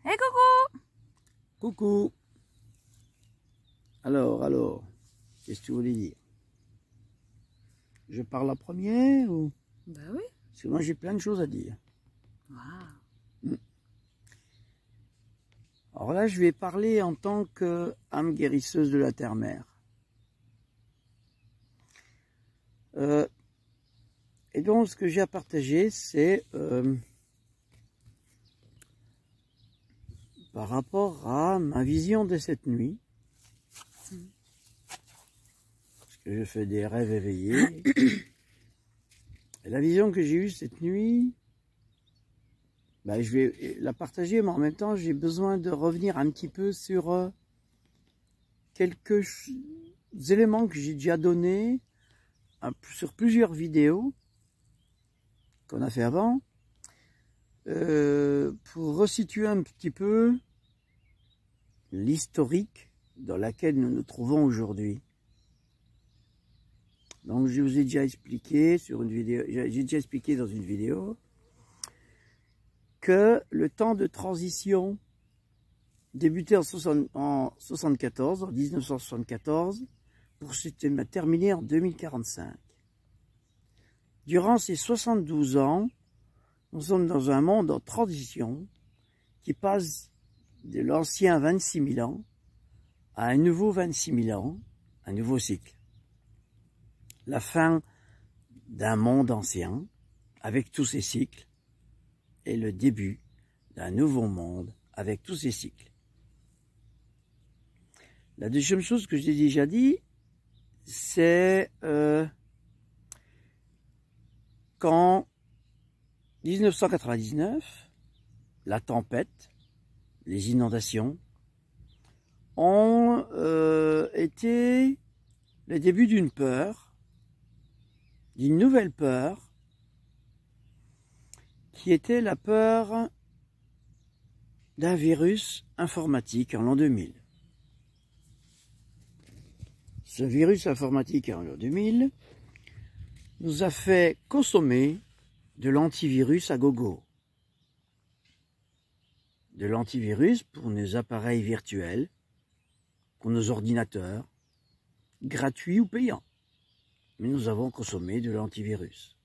Hey, coucou! Coucou. Alors, qu'est-ce que tu voulais dire? Je parle la première ou... Bah oui. Parce que moi j'ai plein de choses à dire. Wow. Alors là, je vais parler en tant qu'âme guérisseuse de la terre-mère. Et donc, ce que j'ai à partager, c'est par rapport à ma vision de cette nuit. Parce que je fais des rêves éveillés. Et la vision que j'ai eue cette nuit, ben, je vais la partager, mais en même temps, j'ai besoin de revenir un petit peu sur quelques éléments que j'ai déjà donnés sur plusieurs vidéos qu'on a fait avant, pour resituer un petit peu l'historique dans laquelle nous nous trouvons aujourd'hui. Donc je vous ai déjà expliqué sur une vidéo, j'ai déjà expliqué dans une vidéo que le temps de transition débutait en 1974, pour se terminer en 2045. Durant ces 72 ans, nous sommes dans un monde en transition qui passe de l'ancien 26 000 ans à un nouveau 26 000 ans, un nouveau cycle. La fin d'un monde ancien, avec tous ses cycles, et le début d'un nouveau monde, avec tous ses cycles. La deuxième chose que j'ai déjà dit, c'est qu'en 1999, la tempête, les inondations, ont été le début d'une peur, d'une nouvelle peur, qui était la peur d'un virus informatique en l'an 2000. Ce virus informatique en l'an 2000 nous a fait consommer de l'antivirus à gogo. De l'antivirus pour nos appareils virtuels, pour nos ordinateurs, gratuits ou payants. Mais nous avons consommé de l'antivirus.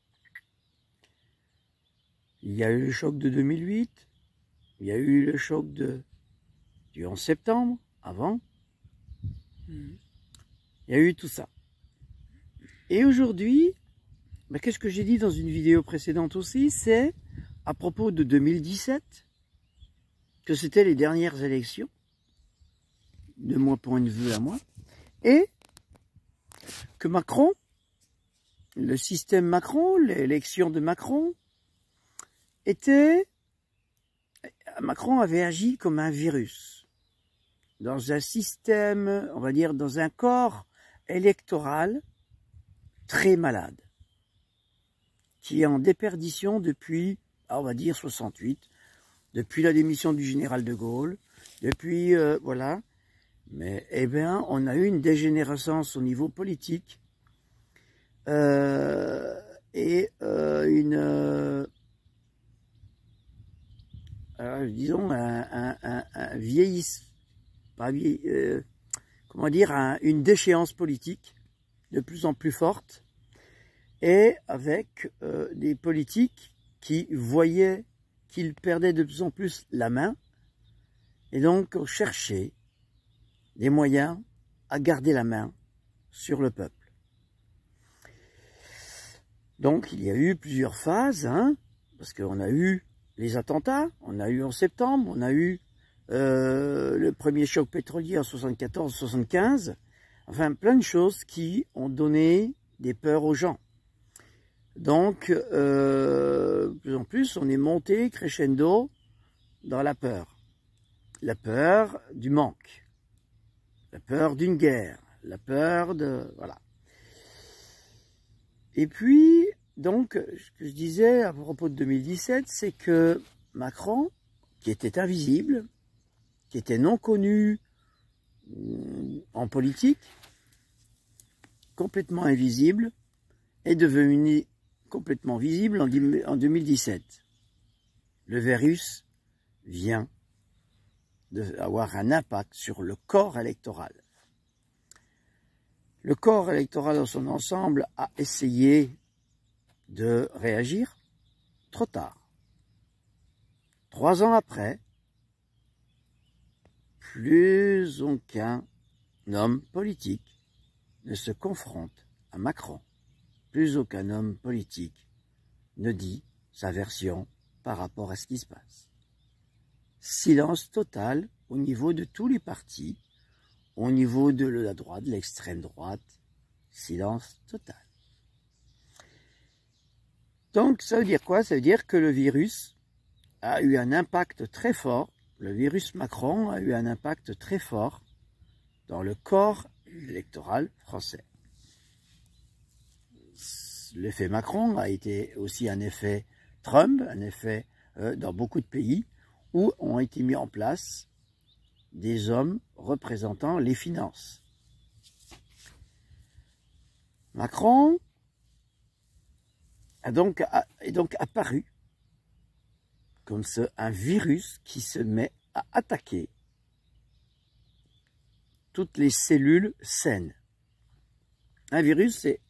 Il y a eu le choc de 2008, il y a eu le choc du 11 septembre, avant. Il y a eu tout ça. Et aujourd'hui, ben, qu'est-ce que j'ai dit dans une vidéo précédente aussi, c'est à propos de 2017, que c'était les dernières élections, de mon point de vue à moi, et que Macron, le système Macron, l'élection de Macron, Macron avait agi comme un virus, dans un système, on va dire, dans un corps électoral très malade, qui est en déperdition depuis, on va dire, 68, depuis la démission du général de Gaulle, depuis, voilà. Mais, eh bien, on a eu une dégénérescence au niveau politique, disons, un vieillissement, pas comment dire, une déchéance politique de plus en plus forte, et avec des politiques qui voyaient qu'ils perdaient de plus en plus la main, et donc cherchaient des moyens à garder la main sur le peuple. Donc il y a eu plusieurs phases, hein, parce qu'on a eu les attentats, on a eu en septembre, on a eu le premier choc pétrolier en 74-75, enfin plein de choses qui ont donné des peurs aux gens. Donc, de plus en plus, on est monté crescendo dans la peur du manque, la peur d'une guerre, la peur de... voilà. Et puis, donc, ce que je disais à propos de 2017, c'est que Macron, qui était invisible, qui était non connu en politique, complètement invisible, est devenu complètement visible en 2017. Le virus vient d'avoir un impact sur le corps électoral. Le corps électoral dans son ensemble a essayé de réagir trop tard. 3 ans après, plus aucun homme politique ne se confronte à Macron. Plus aucun homme politique ne dit sa version par rapport à ce qui se passe. Silence total au niveau de tous les partis, au niveau de la droite, de l'extrême droite, silence total. Donc ça veut dire quoi? Ça veut dire que le virus a eu un impact très fort, le virus Macron a eu un impact très fort dans le corps électoral français. L'effet Macron a été aussi un effet Trump, un effet dans beaucoup de pays où ont été mis en place des hommes représentant les finances. Macron est donc apparu comme un virus qui se met à attaquer toutes les cellules saines. Un virus, c'est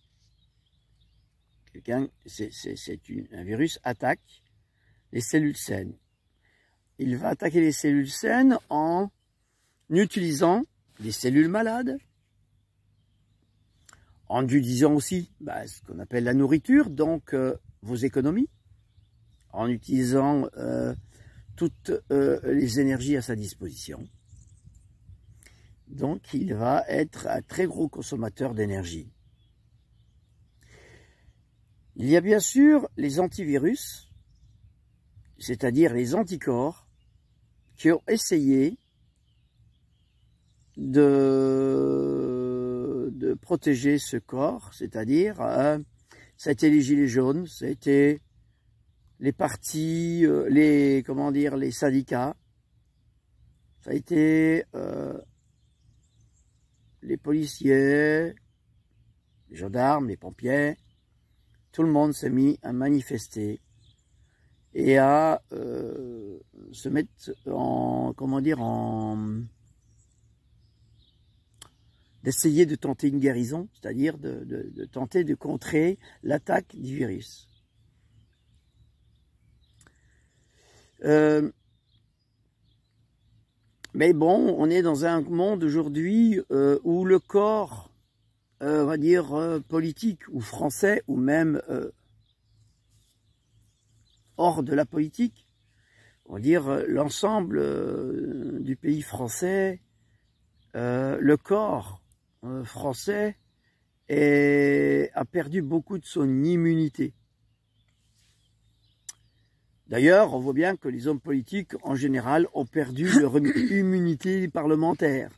un virus attaque les cellules saines. Il va attaquer les cellules saines en utilisant des cellules malades, en utilisant aussi ce qu'on appelle la nourriture, donc vos économies, en utilisant toutes les énergies à sa disposition. Donc il va être un très gros consommateur d'énergie. Il y a bien sûr les antivirus, c'est-à-dire les anticorps, qui ont essayé de protéger ce corps, c'est-à-dire ça a été les gilets jaunes, ça a été les partis, les syndicats, ça a été les policiers, les gendarmes, les pompiers. Tout le monde s'est mis à manifester et à se mettre d'essayer de tenter une guérison, c'est-à-dire de tenter de contrer l'attaque du virus. Mais bon, on est dans un monde aujourd'hui où le corps, on va dire, politique ou français, ou même hors de la politique, on va dire l'ensemble du pays français, le corps français a perdu beaucoup de son immunité. D'ailleurs, on voit bien que les hommes politiques, en général, ont perdu leur immunité parlementaire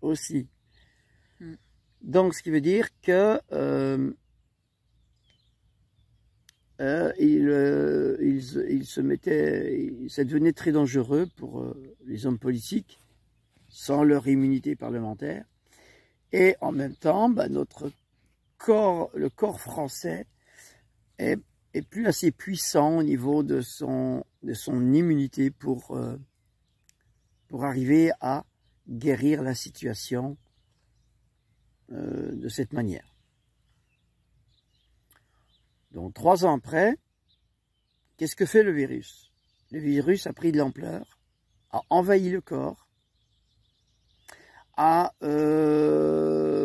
aussi. Donc, ce qui veut dire que ça devenait très dangereux pour les hommes politiques sans leur immunité parlementaire. Et en même temps, notre corps, le corps français, est plus assez puissant au niveau de son immunité pour arriver à guérir la situation de cette manière. Donc 3 ans après, qu'est-ce que fait le virus? Le virus a pris de l'ampleur, a envahi le corps, a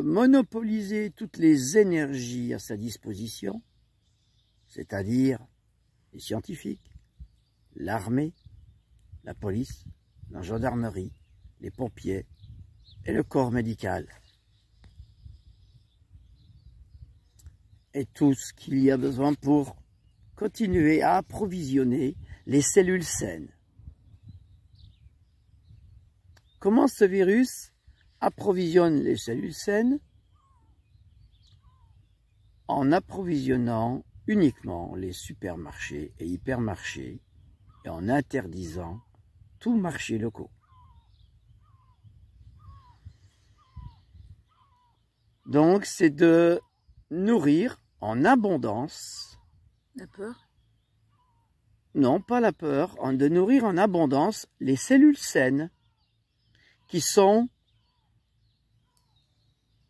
monopolisé toutes les énergies à sa disposition, c'est-à-dire les scientifiques, l'armée, la police, la gendarmerie, les pompiers et le corps médical. Et tout ce qu'il y a besoin pour continuer à approvisionner les cellules saines. Comment ce virus approvisionne les cellules saines? En approvisionnant uniquement les supermarchés et hypermarchés et en interdisant tous marchés locaux. Donc c'est de nourrir en abondance. La peur? Non, pas la peur, de nourrir en abondance les cellules saines qui sont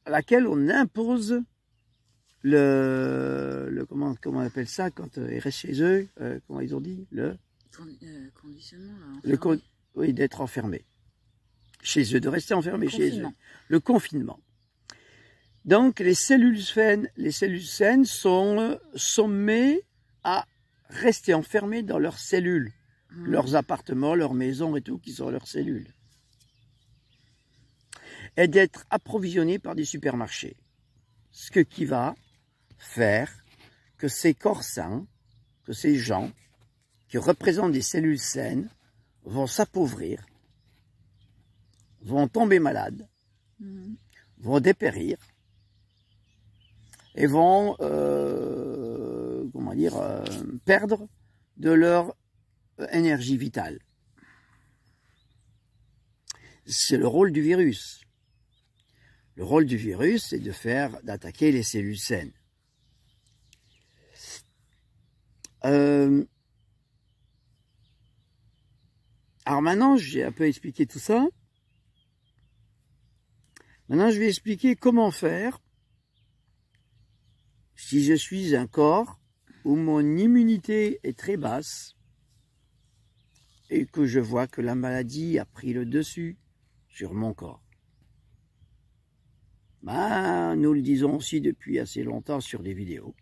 à laquelle on impose comment on appelle ça quand ils restent chez eux, comment ils ont dit conditionnement là, oui, d'être enfermés chez eux, de rester enfermés chez eux. Le confinement. Donc les cellules saines sont sommées à rester enfermées dans leurs cellules, leurs appartements, leurs maisons et tout, qui sont leurs cellules. Et d'être approvisionnées par des supermarchés. Ce qui va faire que ces corps sains, que ces gens qui représentent des cellules saines vont s'appauvrir, vont tomber malades, vont dépérir et vont perdre de leur énergie vitale. C'est le rôle du virus. Le rôle du virus, c'est d'attaquer les cellules saines. Alors maintenant, j'ai un peu expliqué tout ça. Maintenant, je vais expliquer comment faire si je suis un corps où mon immunité est très basse et que je vois que la maladie a pris le dessus sur mon corps. Ben, nous le disons aussi depuis assez longtemps sur des vidéos.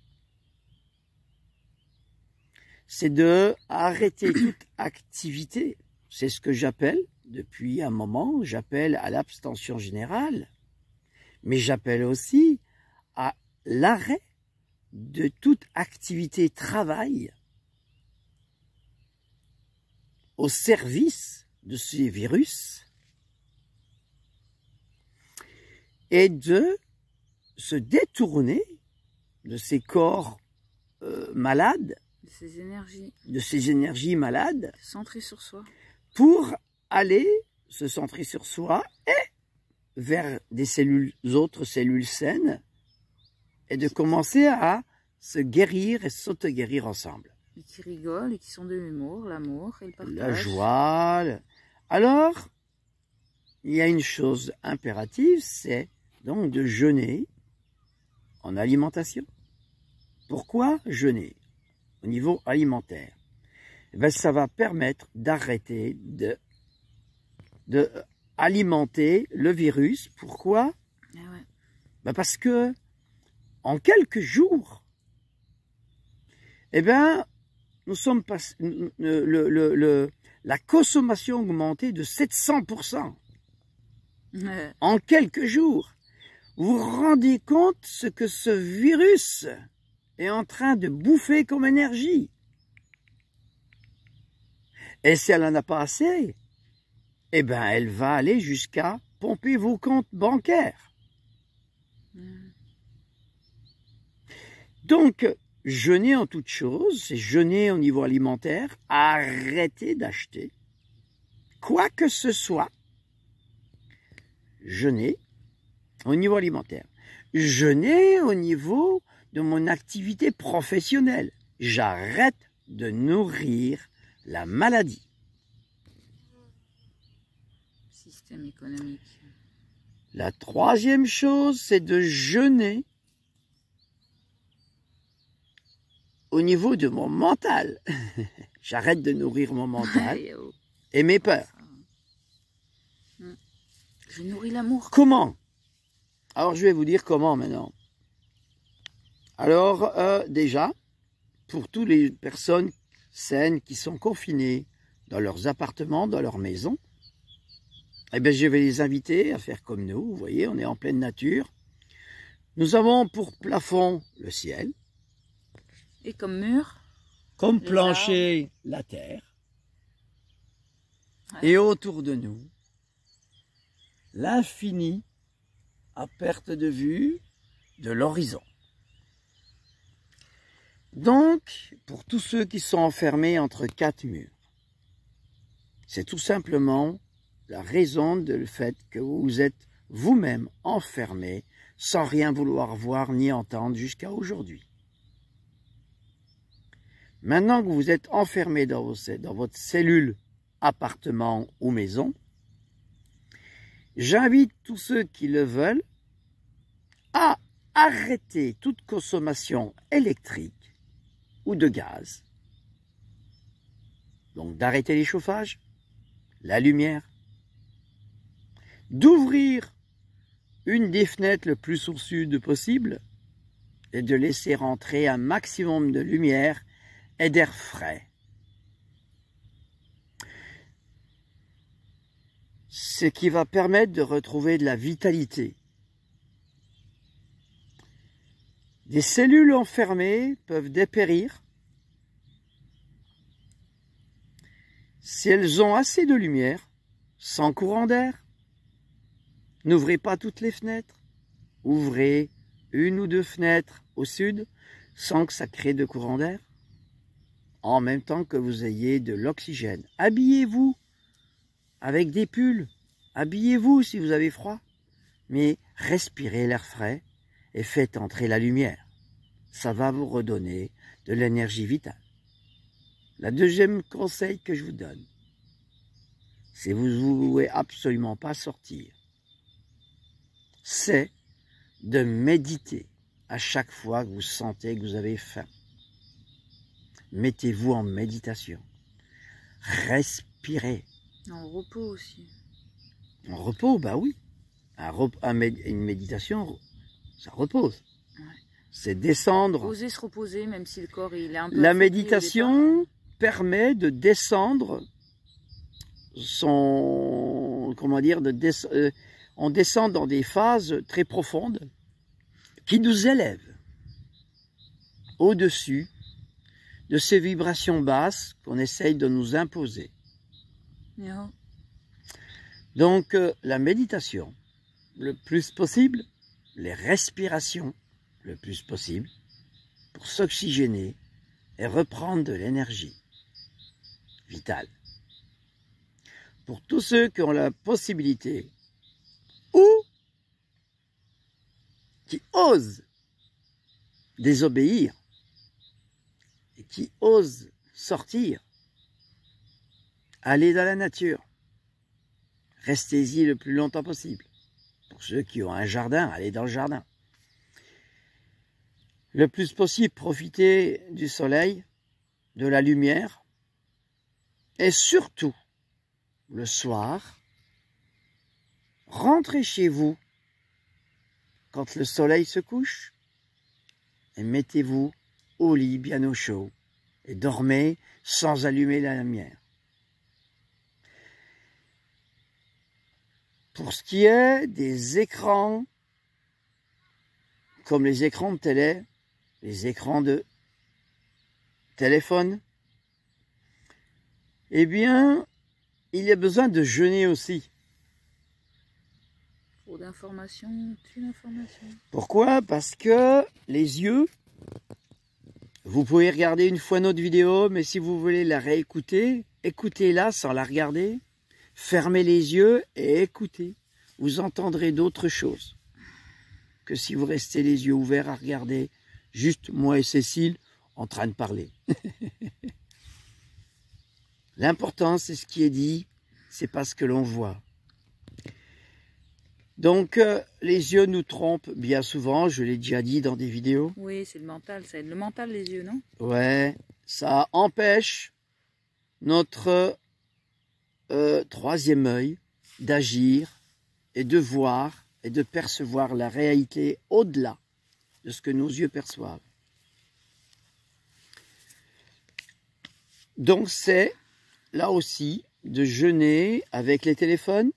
C'est de arrêter toute activité. C'est ce que j'appelle, depuis un moment, j'appelle à l'abstention générale, mais j'appelle aussi à l'arrêt de toute activité travail au service de ces virus et de se détourner de ces corps malades, de ces énergies malades, centrées sur soi, pour aller se centrer sur soi et vers autres cellules saines, et de commencer à se guérir et s'auto-guérir ensemble. Et qui rigolent et qui sont de l'humour, l'amour et le partage. La joie. Alors, il y a une chose impérative, c'est donc de jeûner en alimentation. Pourquoi jeûner au niveau alimentaire? Eh bien, ça va permettre d'arrêter de alimenter le virus. Pourquoi? Ah ouais. Ben parce que en quelques jours, eh bien, nous sommes la consommation a augmenté de 700%. En quelques jours. Vous vous rendez compte ce que ce virus est en train de bouffer comme énergie? Et si elle n'en a pas assez, eh bien, elle va aller jusqu'à pomper vos comptes bancaires. Donc, jeûner en toute chose, c'est jeûner au niveau alimentaire, arrêter d'acheter quoi que ce soit. Jeûner au niveau alimentaire. Jeûner au niveau de mon activité professionnelle. J'arrête de nourrir la maladie. Système économique. La troisième chose, c'est de jeûner au niveau de mon mental. J'arrête de nourrir mon mental et mes peurs. Je nourris l'amour. Comment? Alors, je vais vous dire comment maintenant. Alors, déjà, pour toutes les personnes saines qui sont confinées dans leurs appartements, dans leurs maisons, eh bien, je vais les inviter à faire comme nous. Vous voyez, on est en pleine nature. Nous avons pour plafond le ciel. Et comme mur? Comme plancher, la terre. Ouais. Et autour de nous, l'infini à perte de vue de l'horizon. Donc, pour tous ceux qui sont enfermés entre quatre murs, c'est tout simplement la raison du fait que vous êtes vous-même enfermés sans rien vouloir voir ni entendre jusqu'à aujourd'hui. Maintenant que vous êtes enfermés dans votre cellule, appartement ou maison, j'invite tous ceux qui le veulent à arrêter toute consommation électrique ou de gaz. Donc d'arrêter les chauffages, la lumière, d'ouvrir une des fenêtres le plus au sud possible et de laisser rentrer un maximum de lumière et d'air frais. Ce qui va permettre de retrouver de la vitalité. Des cellules enfermées peuvent dépérir si elles ont assez de lumière, sans courant d'air. N'ouvrez pas toutes les fenêtres. Ouvrez une ou deux fenêtres au sud sans que ça crée de courant d'air. En même temps que vous ayez de l'oxygène. Habillez-vous avec des pulls. Habillez-vous si vous avez froid. Mais respirez l'air frais et faites entrer la lumière. Ça va vous redonner de l'énergie vitale. Le deuxième conseil que je vous donne, c'est vous ne voulez absolument pas sortir. C'est de méditer à chaque fois que vous sentez que vous avez faim. Mettez-vous en méditation. Respirez. En repos aussi. En repos, bah oui. Une méditation, ça repose. Ouais. C'est descendre. Oser se reposer, même si le corps il est un peu... La méditation permet de descendre son... Comment dire, on descend dans des phases très profondes qui nous élèvent au-dessus de ces vibrations basses qu'on essaye de nous imposer. Yeah. Donc, la méditation, le plus possible, les respirations, le plus possible, pour s'oxygéner et reprendre de l'énergie vitale. Pour tous ceux qui ont la possibilité ou qui osent désobéir et qui osent sortir, aller dans la nature, restez-y le plus longtemps possible. Pour ceux qui ont un jardin, allez dans le jardin. Le plus possible, profitez du soleil, de la lumière, et surtout, le soir, rentrez chez vous quand le soleil se couche et mettez-vous au lit bien au chaud et dormez sans allumer la lumière. Pour ce qui est des écrans, comme les écrans de télé, les écrans de téléphone, eh bien, il y a besoin de jeûner aussi. Trop d'informations, tue l'information. Pourquoi? Parce que les yeux, vous pouvez regarder une fois notre vidéo, mais si vous voulez la réécouter, écoutez-la sans la regarder. Fermez les yeux et écoutez. Vous entendrez d'autres choses que si vous restez les yeux ouverts à regarder juste moi et Cécile en train de parler. L'important, c'est ce qui est dit, c'est pas ce que l'on voit. Donc, les yeux nous trompent bien souvent, je l'ai déjà dit dans des vidéos. Oui, c'est le mental, ça aide le mental les yeux, non? Ouais, ça empêche notre troisième œil d'agir et de voir et de percevoir la réalité au-delà de ce que nos yeux perçoivent. Donc c'est là aussi de jeûner avec les téléphones.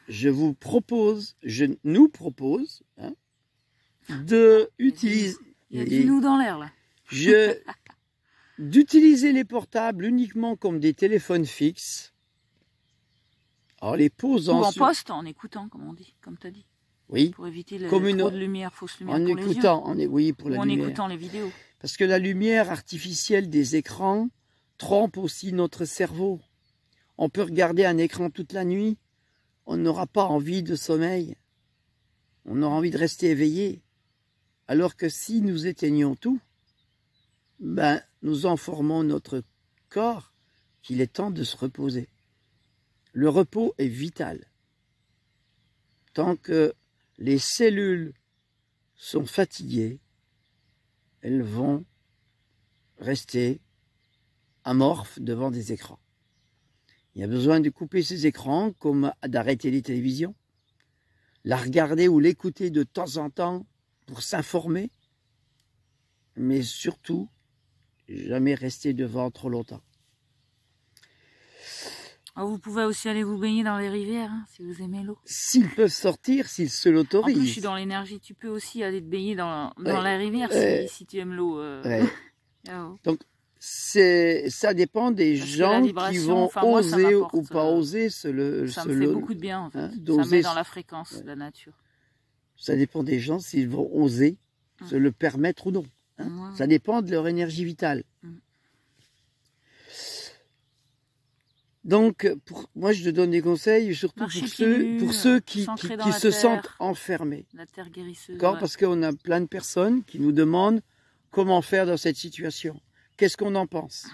Je vous propose, je nous propose de utiliser... Il y a du nous dans l'air là. D'utiliser les portables uniquement comme des téléphones fixes. Alors les posant... Ou en poste, en écoutant, comme on dit, comme tu as dit. Oui. Pour éviter trop de lumière, fausse lumière en pour écoutant, les yeux. Oui, pour la lumière. En écoutant les vidéos. Parce que la lumière artificielle des écrans trompe aussi notre cerveau. On peut regarder un écran toute la nuit, on n'aura pas envie de sommeil. On aura envie de rester éveillé. Alors que si nous éteignons tout, ben, nous informons notre corps qu'il est temps de se reposer. Le repos est vital. tant que les cellules sont fatiguées, elles vont rester amorphes devant des écrans. Il y a besoin de couper ces écrans, comme d'arrêter les télévisions, la regarder ou l'écouter de temps en temps pour s'informer, mais surtout, jamais rester devant trop longtemps. Oh, vous pouvez aussi aller vous baigner dans les rivières, hein, si vous aimez l'eau. S'ils peuvent sortir, s'ils se l'autorisent. En plus, je suis dans l'énergie, tu peux aussi aller te baigner dans la rivière si tu aimes l'eau. Oh. Donc, ça dépend des gens qui vont oser ou pas oser ça me fait beaucoup de bien, en fait. Ça met dans la fréquence de la nature. Ça dépend des gens s'ils vont oser se le permettre ou non. Hein. Ça dépend de leur énergie vitale. Donc, moi, je te donne des conseils, surtout pour ceux qui se sentent enfermés. La terre guérisseuse. Ouais. Parce qu'on a plein de personnes qui nous demandent comment faire dans cette situation. Qu'est-ce qu'on en pense?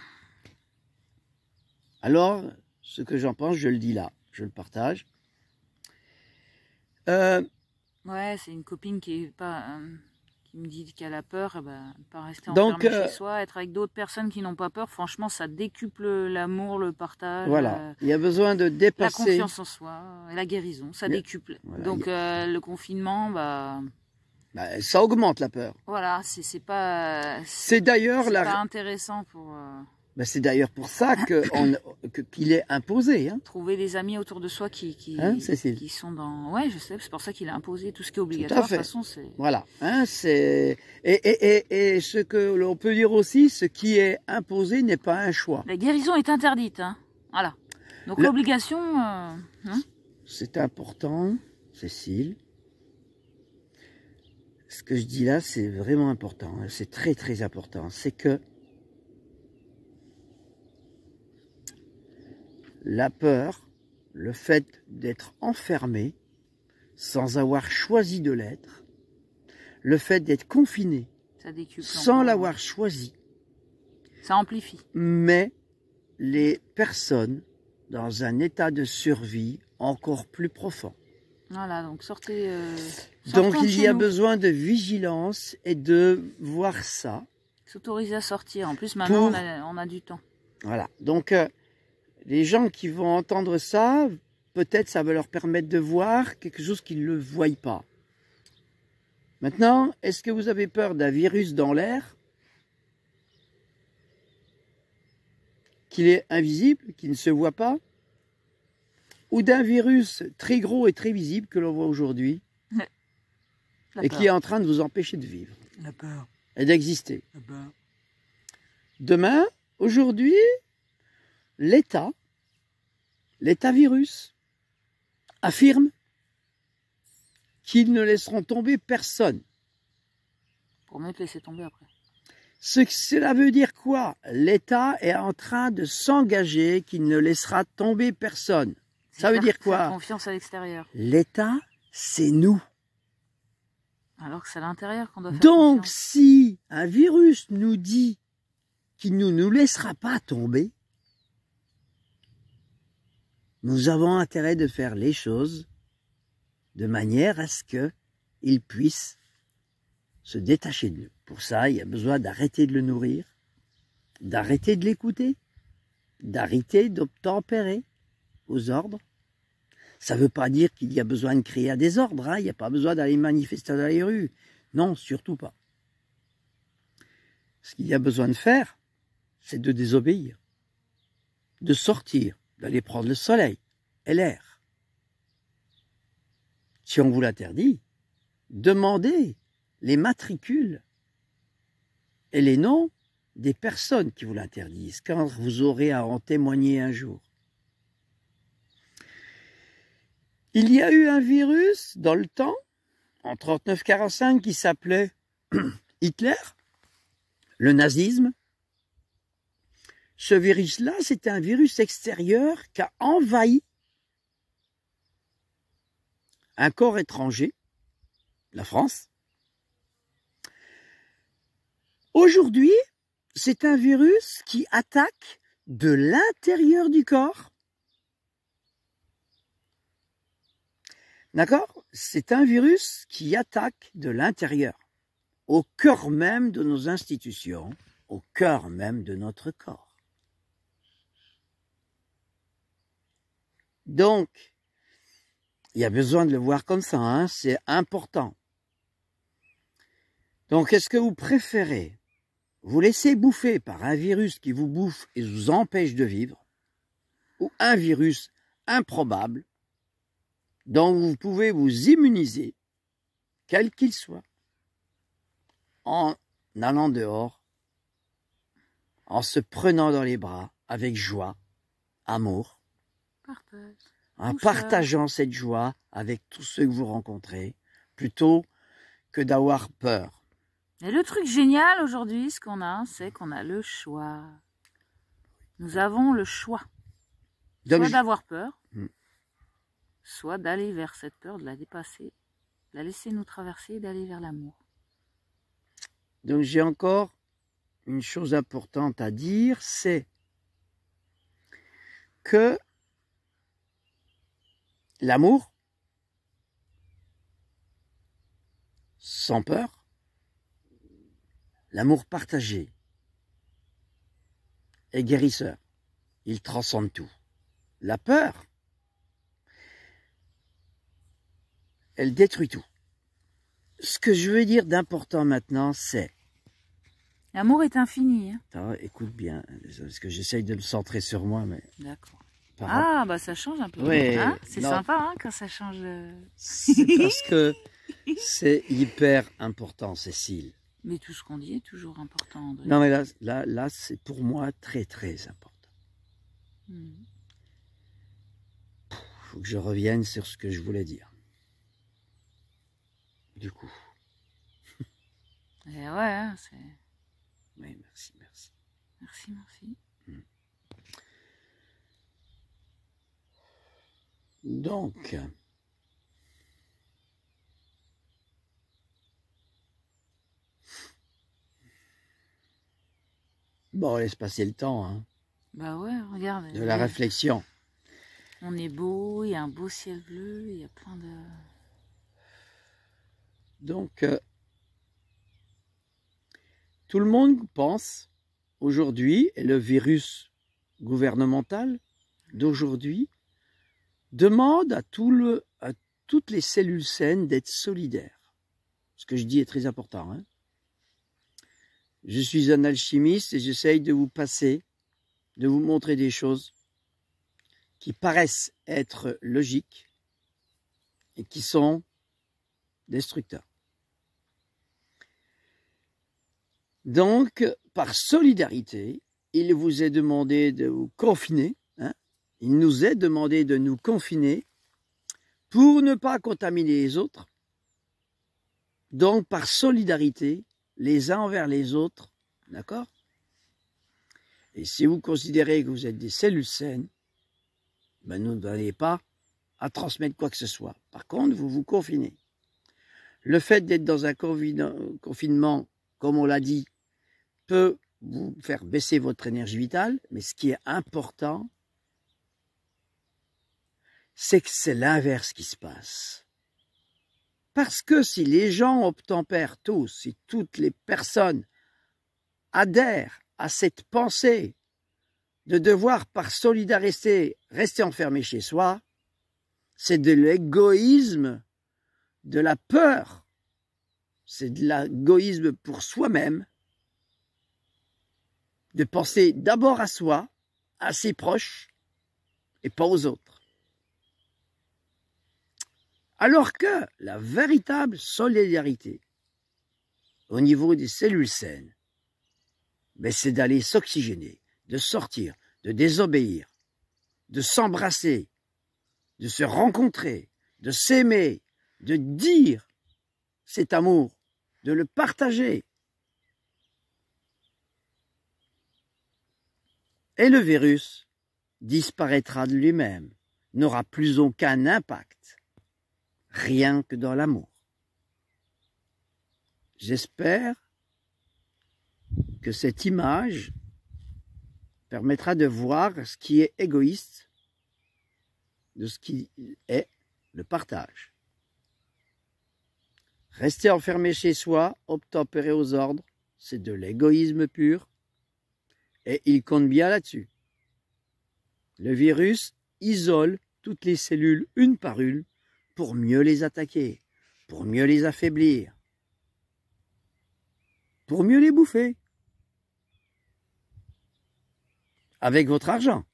Alors, ce que j'en pense, je le dis là, je le partage. Ouais, c'est une copine qui me dit qu'elle a peur, pas rester enfermée chez soi, être avec d'autres personnes qui n'ont pas peur. Franchement, ça décuple l'amour, le partage. Voilà, il y a besoin de dépasser. La confiance en soi, et la guérison, ça décuple. Voilà, donc le confinement, ça augmente la peur. Voilà, c'est pas. C'est d'ailleurs pas intéressant pour. C'est d'ailleurs pour ça qu'il est imposé. Hein. Trouver des amis autour de soi qui sont dans... Ouais, je sais, c'est pour ça qu'il est imposé. Tout ce qui est obligatoire, de toute façon, c'est... Voilà. Hein, et ce que l'on peut dire aussi, ce qui est imposé n'est pas un choix. La guérison est interdite. Hein. Voilà. Donc l'obligation... C'est important, Cécile. Ce que je dis là, c'est vraiment important. C'est très, très important. C'est que la peur, le fait d'être enfermé sans avoir choisi de l'être, le fait d'être confiné sans l'avoir choisi, ça amplifie. Mais les personnes dans un état de survie encore plus profond. Voilà, donc sortez. Donc il y a besoin de vigilance et de voir ça. S'autoriser à sortir. En plus, maintenant, on a du temps. Voilà, donc... les gens qui vont entendre ça, peut-être ça va leur permettre de voir quelque chose qu'ils ne voient pas. Maintenant, est-ce que vous avez peur d'un virus dans l'air, qu'il est invisible, qu'il ne se voit pas, ou d'un virus très gros et très visible que l'on voit aujourd'hui et qui est en train de vous empêcher de vivre et d'exister? Demain, aujourd'hui, l'État virus, affirme qu'ils ne laisseront tomber personne. Pour mieux te laisser tomber après. Cela veut dire quoi? L'État est en train de s'engager qu'il ne laissera tomber personne. Ça veut dire quoi? Faire confiance à l'extérieur. L'État, c'est nous. Alors que c'est à l'intérieur qu'on doit faire Donc, confiance. si un virus nous dit qu'il ne nous laissera pas tomber, nous avons intérêt de faire les choses de manière à ce qu'il puisse se détacher de nous. Pour ça, il y a besoin d'arrêter de le nourrir, d'arrêter de l'écouter, d'arrêter d'obtempérer aux ordres. Ça ne veut pas dire qu'il y a besoin de crier à des ordres, hein. Il n'y a pas besoin d'aller manifester dans les rues. Non, surtout pas. Ce qu'il y a besoin de faire, c'est de désobéir, de sortir, d'aller prendre le soleil et l'air. Si on vous l'interdit, demandez les matricules et les noms des personnes qui vous l'interdisent, quand vous aurez à en témoigner un jour. Il y a eu un virus dans le temps, en 39-45, qui s'appelait Hitler, le nazisme. Ce virus-là, c'était un virus extérieur qui a envahi un corps étranger, la France. Aujourd'hui, c'est un virus qui attaque de l'intérieur du corps D'accord? C'est un virus qui attaque de l'intérieur, au cœur même de nos institutions, au cœur même de notre corps. Donc, il y a besoin de le voir comme ça, hein, c'est important. Donc, est-ce que vous préférez vous laisser bouffer par un virus qui vous bouffe et vous empêche de vivre, ou un virus improbable dont vous pouvez vous immuniser, quel qu'il soit, en allant dehors, en se prenant dans les bras avec joie, amour, en partageant cette joie avec tous ceux que vous rencontrez, plutôt que d'avoir peur. Et le truc génial aujourd'hui, ce qu'on a, c'est qu'on a le choix. Nous avons le choix. Soit d'avoir peur, soit d'aller vers cette peur, de la dépasser, de la laisser nous traverser et d'aller vers l'amour. Donc j'ai encore une chose importante à dire, c'est que l'amour, sans peur, l'amour partagé est guérisseur. Il transcende tout. La peur, elle détruit tout. Ce que je veux dire d'important maintenant, c'est... L'amour est infini. Hein. Attends, écoute bien, parce que j'essaye de le centrer sur moi, mais... D'accord. Ah, bah ça change un peu. Oui, hein, c'est sympa hein, quand ça change. C'est parce que c'est hyper important, Cécile. Mais tout ce qu'on dit est toujours important, André. Non, mais là c'est pour moi très, très important. Faut que je revienne sur ce que je voulais dire. Du coup. Et ouais, hein, c'est... Oui, merci, merci. Merci, merci. Donc, bon, laisse passer le temps, hein. Bah ouais, regarde. De la réflexion. On est beau, il y a un beau ciel bleu, il y a plein de... Donc, tout le monde pense aujourd'hui, et le virus gouvernemental d'aujourd'hui demande à toutes les cellules saines d'être solidaires. Ce que je dis est très important. Hein. Je suis un alchimiste et j'essaye de vous passer, de vous montrer des choses qui paraissent être logiques et qui sont destructeurs. Donc, par solidarité, il vous est demandé de vous confiner. Il nous est demandé de nous confiner pour ne pas contaminer les autres. Donc, par solidarité, les uns envers les autres, d'accord? Et si vous considérez que vous êtes des cellules saines, ben vous n'avez pas à transmettre quoi que ce soit. Par contre, vous vous confinez. Le fait d'être dans un confinement, comme on l'a dit, peut vous faire baisser votre énergie vitale, mais ce qui est important, c'est que c'est l'inverse qui se passe. Parce que si les gens obtempèrent tous, si toutes les personnes adhèrent à cette pensée de devoir par solidarité rester enfermé chez soi, c'est de l'égoïsme, de la peur, c'est de l'égoïsme pour soi-même, de penser d'abord à soi, à ses proches, et pas aux autres. Alors que la véritable solidarité au niveau des cellules saines, ben c'est d'aller s'oxygéner, de sortir, de désobéir, de s'embrasser, de se rencontrer, de s'aimer, de dire cet amour, de le partager. Et le virus disparaîtra de lui-même, n'aura plus aucun impact. Rien que dans l'amour. J'espère que cette image permettra de voir ce qui est égoïste de ce qui est le partage. Rester enfermé chez soi, obtempérer aux ordres, c'est de l'égoïsme pur. Et il compte bien là-dessus. Le virus isole toutes les cellules une par une pour mieux les attaquer, pour mieux les affaiblir, pour mieux les bouffer. Avec votre argent.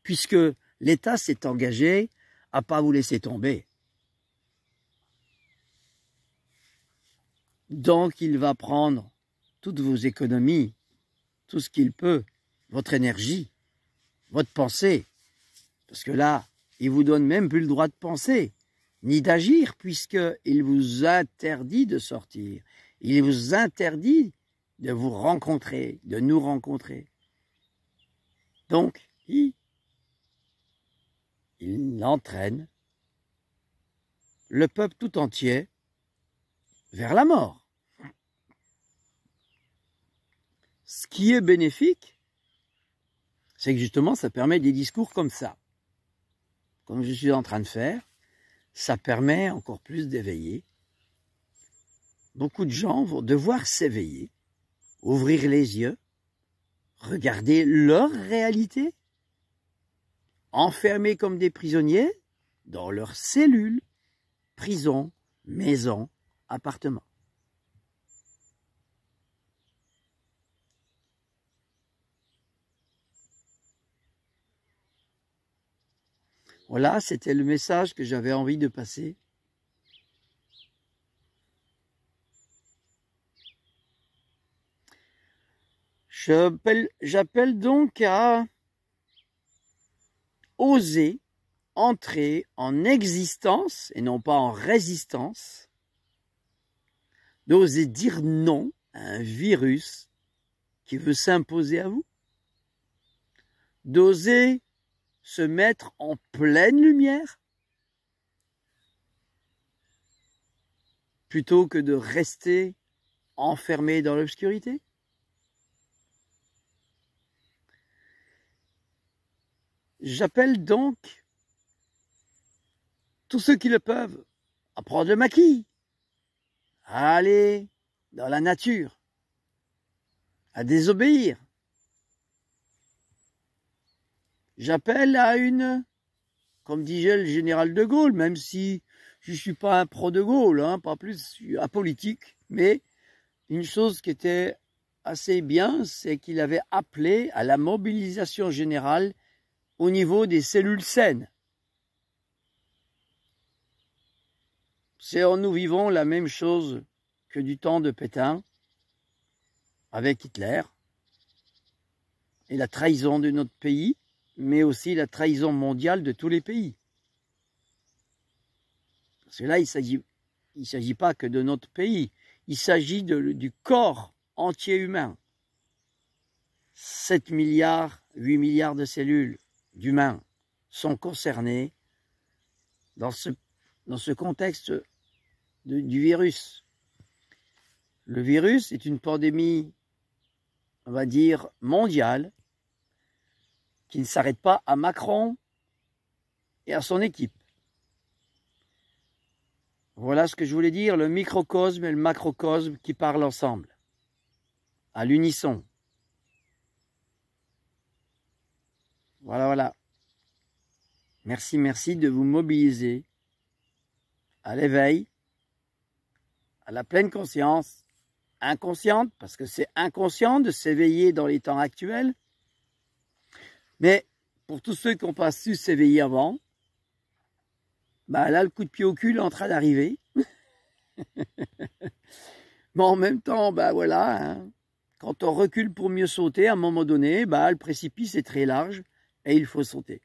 Puisque l'État s'est engagé à ne pas vous laisser tomber. Donc il va prendre toutes vos économies, tout ce qu'il peut, votre énergie, votre pensée. Parce que là, il vous donne même plus le droit de penser, ni d'agir, puisqu'il vous interdit de sortir. Il vous interdit de vous rencontrer, de nous rencontrer. Donc, il entraîne le peuple tout entier vers la mort. Ce qui est bénéfique, c'est que justement, ça permet des discours comme ça. Comme je suis en train de faire, ça permet encore plus d'éveiller. Beaucoup de gens vont devoir s'éveiller, ouvrir les yeux, regarder leur réalité, enfermés comme des prisonniers dans leurs cellules, prisons, maisons, appartements. Voilà, c'était le message que j'avais envie de passer. J'appelle donc à oser entrer en existence et non pas en résistance, d'oser dire non à un virus qui veut s'imposer à vous, d'oser se mettre en pleine lumière plutôt que de rester enfermé dans l'obscurité. J'appelle donc tous ceux qui le peuvent à prendre le maquis, à aller dans la nature, à désobéir. J'appelle à une, comme disait le général de Gaulle, même si je ne suis pas un pro de Gaulle, hein, pas plus, je suis apolitique, mais une chose qui était assez bien, c'est qu'il avait appelé à la mobilisation générale au niveau des cellules saines. Nous vivons la même chose que du temps de Pétain, avec Hitler, et la trahison de notre pays, mais aussi la trahison mondiale de tous les pays. Parce que là, il ne s'agit pas que de notre pays, il s'agit du corps entier humain. 7 milliards, 8 milliards de cellules d'humains sont concernés dans ce contexte du virus. Le virus est une pandémie, on va dire, mondiale, qui ne s'arrête pas à Macron et à son équipe. Voilà ce que je voulais dire, le microcosme et le macrocosme qui parlent ensemble, à l'unisson. Voilà. Merci de vous mobiliser à l'éveil, à la pleine conscience, inconsciente, parce que c'est inconscient de s'éveiller dans les temps actuels. Mais pour tous ceux qui n'ont pas su s'éveiller avant, bah là, le coup de pied au cul est en train d'arriver. Mais en même temps, bah voilà, hein, quand on recule pour mieux sauter, à un moment donné, bah, le précipice est très large et il faut sauter.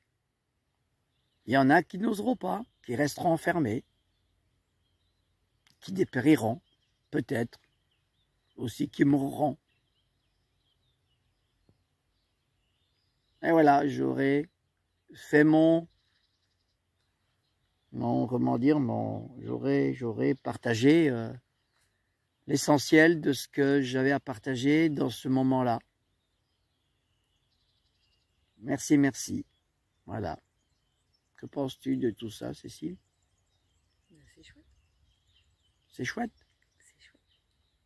Il y en a qui n'oseront pas, qui resteront enfermés, qui dépériront, peut-être, aussi qui mourront. Et voilà, j'aurais fait j'aurais partagé l'essentiel de ce que j'avais à partager dans ce moment-là. Merci. Voilà. Que penses-tu de tout ça, Cécile? C'est chouette. C'est chouette. C'est chouette.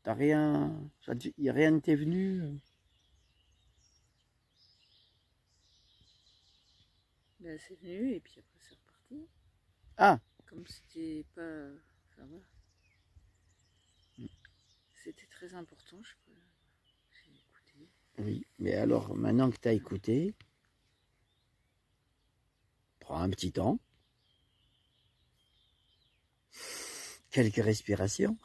T'as rien... Rien ne t'est venu Ben, c'est venu et puis après c'est reparti. Ah. Comme c'était pas... Enfin voilà. C'était très important, je crois. J'ai écouté. Oui, mais alors maintenant que tu as écouté, prends un petit temps. Quelques respirations.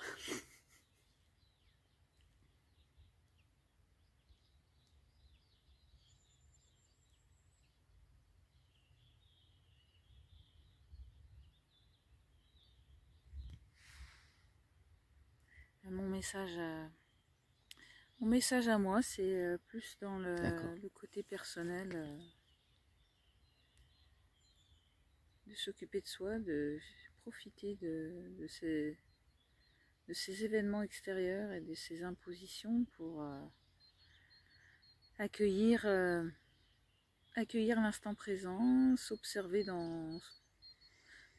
Mon message à moi, c'est plus dans le côté personnel, de s'occuper de soi, de profiter de ces événements extérieurs et de ces impositions pour accueillir l'instant présent, s'observer dans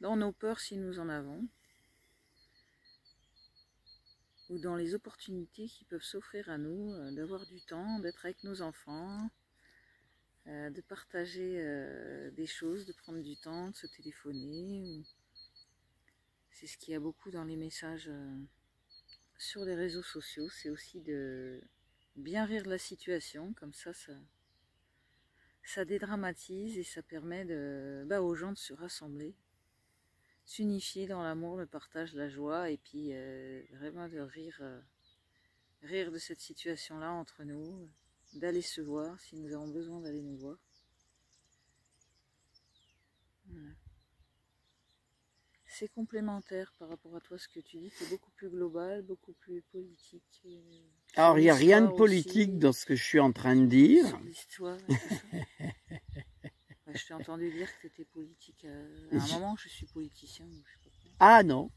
nos peurs si nous en avons, ou dans les opportunités qui peuvent s'offrir à nous, d'avoir du temps, d'être avec nos enfants, de partager des choses, de prendre du temps, de se téléphoner. C'est ce qu'il y a beaucoup dans les messages sur les réseaux sociaux, c'est aussi de bien rire de la situation, comme ça dédramatise et ça permet aux gens de se rassembler, s'unifier dans l'amour, le partage, la joie, et puis vraiment de rire de cette situation-là entre nous, d'aller se voir si nous avons besoin d'aller nous voir. Voilà. C'est complémentaire par rapport à toi, ce que tu dis, c'est beaucoup plus global, beaucoup plus politique. Alors, il n'y a rien de politique aussi, dans ce que je suis en train de dire. Sur l'histoire et tout ça. Je t'ai entendu dire que tu étais politique. À un moment, je suis politicien. Je sais pas. Ah non,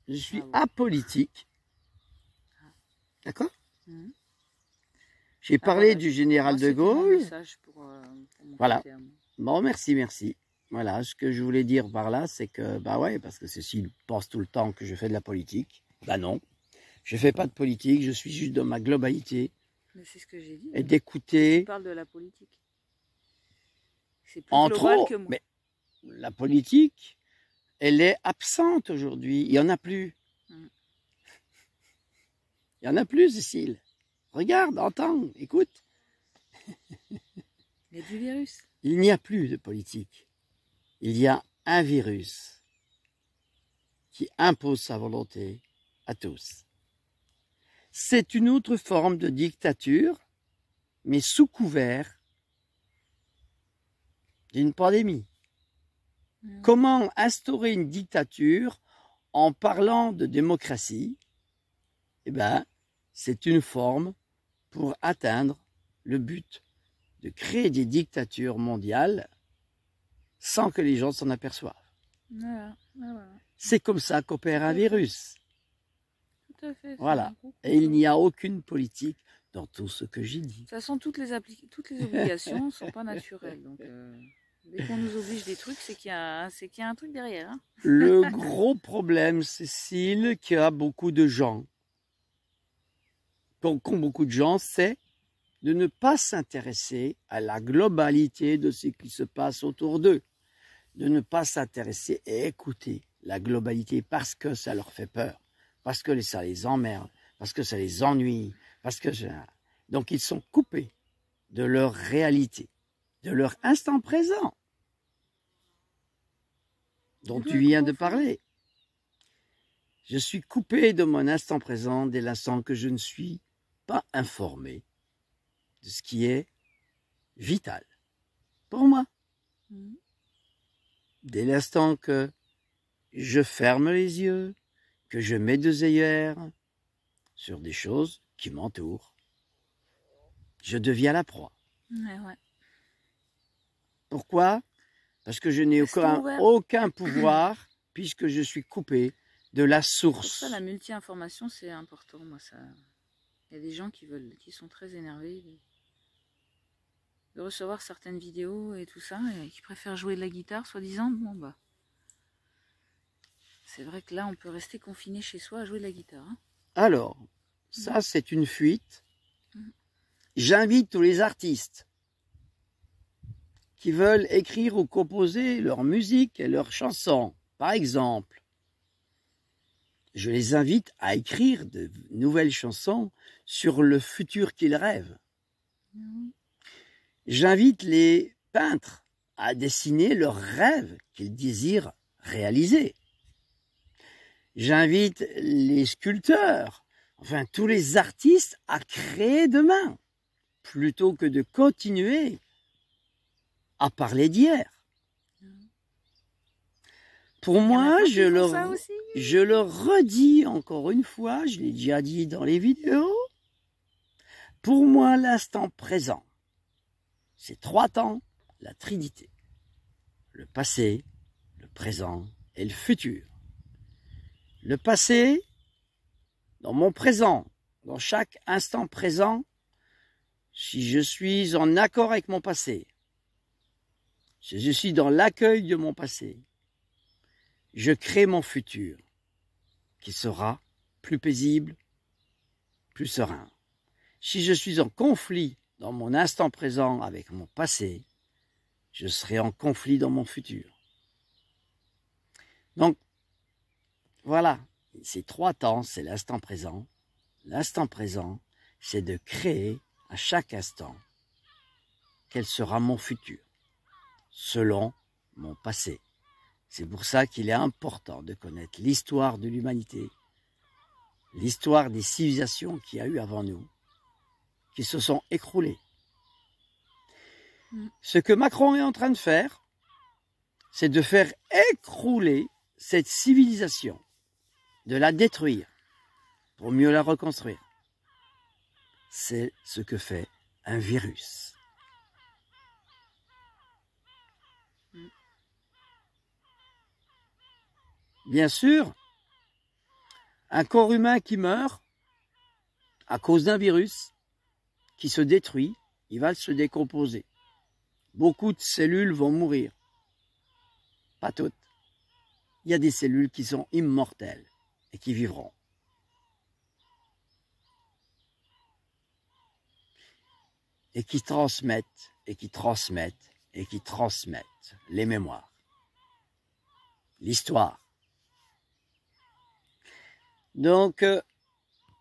je suis apolitique. Ah. D'accord. J'ai parlé du général de Gaulle. Un message pour voilà. Bon, merci. Voilà, ce que je voulais dire par là, c'est que, bah ouais, parce que ceux-ci pensent tout le temps que je fais de la politique. Bah non, je fais pas de politique, je suis juste dans ma globalité. Mais c'est ce que j'ai dit. Et d'écouter. Tu parles de la politique. C'est plus entre global autres, que moi. Mais la politique, elle est absente aujourd'hui. Il n'y en a plus. Il n'y en a plus, Cécile. Regarde, entends, écoute. Il y a du virus. Il n'y a plus de politique. Il y a un virus qui impose sa volonté à tous. C'est une autre forme de dictature, mais sous couvert d'une pandémie. Comment instaurer une dictature en parlant de démocratie? Eh bien, c'est une forme pour atteindre le but de créer des dictatures mondiales sans que les gens s'en aperçoivent. Voilà. C'est comme ça qu'opère un virus. Tout à fait. Voilà. Et il n'y a aucune politique dans tout ce que j'ai dit. De toute façon, toutes les obligations ne sont pas naturelles. Donc, dès qu'on nous oblige des trucs, c'est qu'il y a un truc derrière. Hein. Le gros problème, Cécile, qu'il y a beaucoup de gens, c'est de ne pas s'intéresser à la globalité de ce qui se passe autour d'eux. De ne pas s'intéresser et écouter la globalité parce que ça leur fait peur, parce que ça les emmerde, parce que ça les ennuie, donc ils sont coupés de leur réalité, de leur instant présent, dont tu viens de parler. Je suis coupé de mon instant présent dès l'instant que je ne suis pas informé de ce qui est vital pour moi. Dès l'instant que je ferme les yeux, que je mets des œillères sur des choses qui m'entourent, je deviens la proie. Ouais. Pourquoi? Parce que je n'ai aucun pouvoir puisque je suis coupé de la source. Ça, la multi-information, c'est important. Moi, ça... Il y a des gens qui sont très énervés de recevoir certaines vidéos et tout ça, et qui préfèrent jouer de la guitare, soi-disant. Bon, bah. C'est vrai que là, on peut rester confiné chez soi à jouer de la guitare. Hein. Alors, ça, c'est une fuite. J'invite tous les artistes qui veulent écrire ou composer leur musique et leurs chansons. Par exemple, je les invite à écrire de nouvelles chansons sur le futur qu'ils rêvent. J'invite les peintres à dessiner leurs rêves qu'ils désirent réaliser. J'invite les sculpteurs, enfin tous les artistes à créer demain, plutôt que de continuer à parler d'hier. Pour moi, je le redis encore une fois, je l'ai déjà dit dans les vidéos, pour moi, l'instant présent, c'est 3 temps, la Trinité. Le passé, le présent et le futur. Le passé, dans mon présent, dans chaque instant présent, si je suis en accord avec mon passé, si je suis dans l'accueil de mon passé, je crée mon futur, qui sera plus paisible, plus serein. Si je suis en conflit dans mon instant présent avec mon passé, je serai en conflit dans mon futur. Donc, voilà, ces 3 temps, c'est l'instant présent. L'instant présent, c'est de créer à chaque instant quel sera mon futur, selon mon passé. C'est pour ça qu'il est important de connaître l'histoire de l'humanité, l'histoire des civilisations qu'il y a eu avant nous, qui se sont écroulées. Ce que Macron est en train de faire, c'est de faire écrouler cette civilisation, de la détruire pour mieux la reconstruire. C'est ce que fait un virus. Bien sûr, un corps humain qui meurt à cause d'un virus qui se détruit, il va se décomposer. Beaucoup de cellules vont mourir. Pas toutes. Il y a des cellules qui sont immortelles et qui vivront. Et qui transmettent, et qui transmettent, et qui transmettent les mémoires. L'histoire. Donc,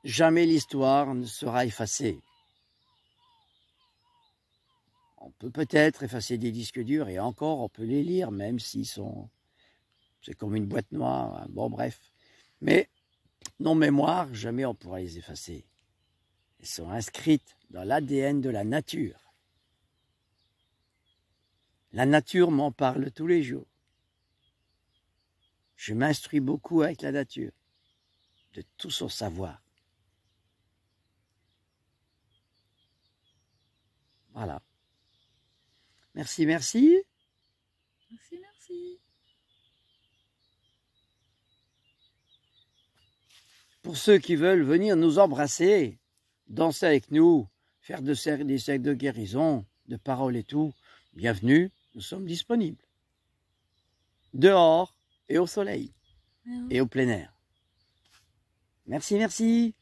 jamais l'histoire ne sera effacée. On peut peut-être effacer des disques durs et encore on peut les lire même s'ils sont... C'est comme une boîte noire, hein. Bon bref. Mais nos mémoires, jamais on pourra les effacer. Elles sont inscrites dans l'ADN de la nature. La nature m'en parle tous les jours. Je m'instruis beaucoup avec la nature, de tout son savoir. Voilà. Merci, merci. Merci, merci. Pour ceux qui veulent venir nous embrasser, danser avec nous, faire des cercles de guérison, de paroles et tout, bienvenue, nous sommes disponibles. Dehors et au soleil et au plein air. Merci, merci.